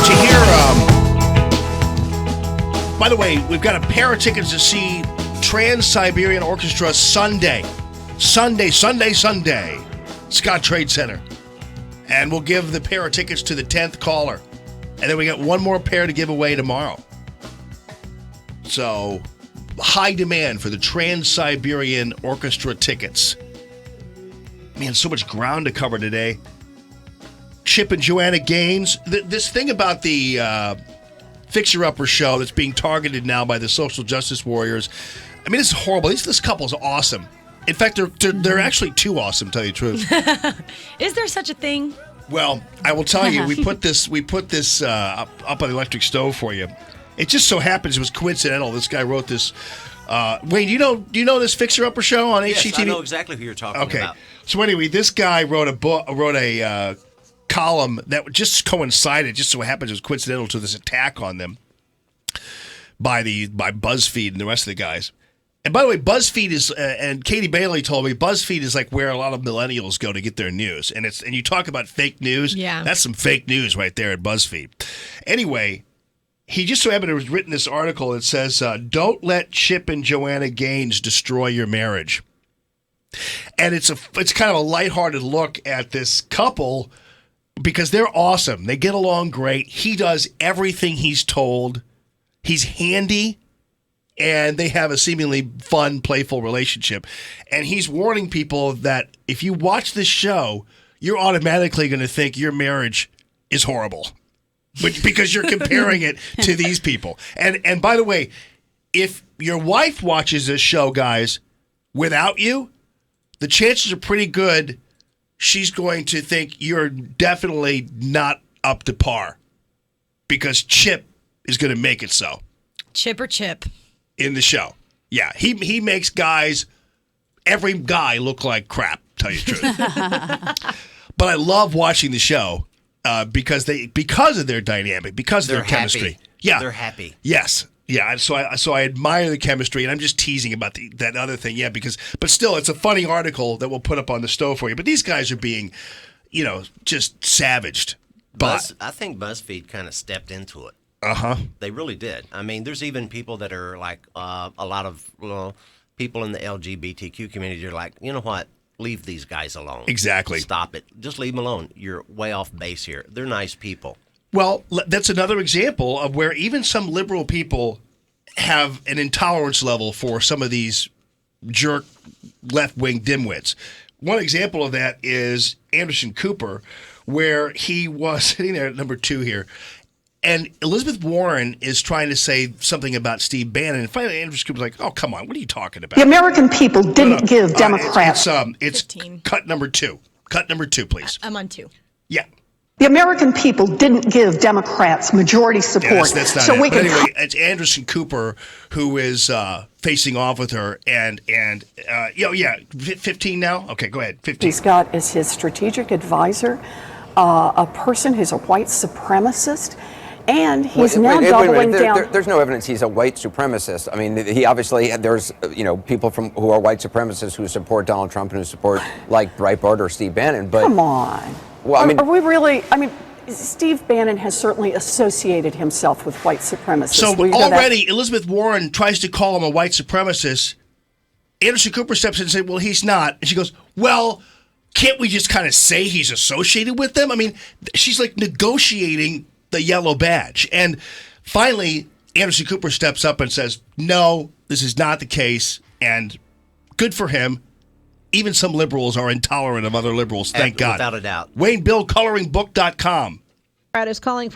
Did you hear? By the way, we've got a pair of tickets to see Trans-Siberian Orchestra Sunday. Sunday. Scott Trade Center. And we'll give the pair of tickets to the 10th caller. And then we got one more pair to give away tomorrow. So, high demand for the Trans-Siberian Orchestra tickets. Man, so much ground to cover today. Chip and Joanna Gaines. This thing about the Fixer Upper show that's being targeted now by the social justice warriors. I mean, it's horrible. This couple's awesome. In fact, they're actually too awesome, to tell you the truth. Is there such a thing? Well, I will tell you, we put this up on the electric stove for you. It just so happens it was coincidental. This guy wrote this. Wayne, do you know this Fixer Upper show on HGTV? Yes, I know exactly who you're talking about. Okay. So anyway, this guy wrote a column that just coincided, just so happens it was coincidental to this attack on them by BuzzFeed and the rest of the guys. And by the way, BuzzFeed is, and Katie Bailey told me, BuzzFeed is like where a lot of millennials go to get their news. And you talk about fake news. Yeah. That's some fake news right there at BuzzFeed. Anyway, he just so happened to have written this article that says, don't let Chip and Joanna Gaines destroy your marriage. And it's kind of a lighthearted look at this couple because they're awesome. They get along great. He does everything he's told. He's handy. And they have a seemingly fun, playful relationship. And he's warning people that if you watch this show, you're automatically going to think your marriage is horrible. Because you're comparing it to these people. And by the way, if your wife watches this show, guys, without you, the chances are pretty good she's going to think you're definitely not up to par. Because Chip is going to make it so. Chip or Chip. In the show. Yeah, he makes every guy look like crap, tell you the truth. But I love watching the show because of their dynamic, because of their chemistry. Yeah. They're happy. Yes. Yeah, so I admire the chemistry, and I'm just teasing about that other thing. Yeah, but still, it's a funny article that we'll put up on the stove for you. But these guys are being, just savaged. But I think BuzzFeed kind of stepped into it. Uh-huh. They really did. I mean, there's even people that are like a lot of people in the LGBTQ community are like, you know what? Leave these guys alone. Exactly. Stop it. Just leave them alone. You're way off base here. They're nice people. Well, that's another example of where even some liberal people have an intolerance level for some of these jerk left-wing dimwits. One example of that is Anderson Cooper, where he was sitting there at number 2 here. And Elizabeth Warren is trying to say something about Steve Bannon. And finally, Anderson Cooper's like, oh, come on, what are you talking about? The American people didn't give Democrats... It's cut number 2. Cut number 2, please. I'm on 2. Yeah. The American people didn't give Democrats majority support. Yeah, that's not it. But anyway, it's Anderson Cooper who is facing off with her. And 15 now? Okay, go ahead, 15. He's got as his strategic advisor a person who's a white supremacist. And he's doubling down. There's no evidence he's a white supremacist. I mean, he obviously, there's people who are white supremacists who support Donald Trump and who support like Breitbart or Steve Bannon. But come on. Well, are we really? I mean, Steve Bannon has certainly associated himself with white supremacists. So already, Elizabeth Warren tries to call him a white supremacist. Anderson Cooper steps in and says, well, he's not. And she goes, well, can't we just kind of say he's associated with them? I mean, she's like negotiating the yellow badge. And finally, Anderson Cooper steps up and says, no, this is not the case. And good for him. Even some liberals are intolerant of other liberals. Thank God. Without a doubt. Wayne Bill, coloringbook.com. Is calling for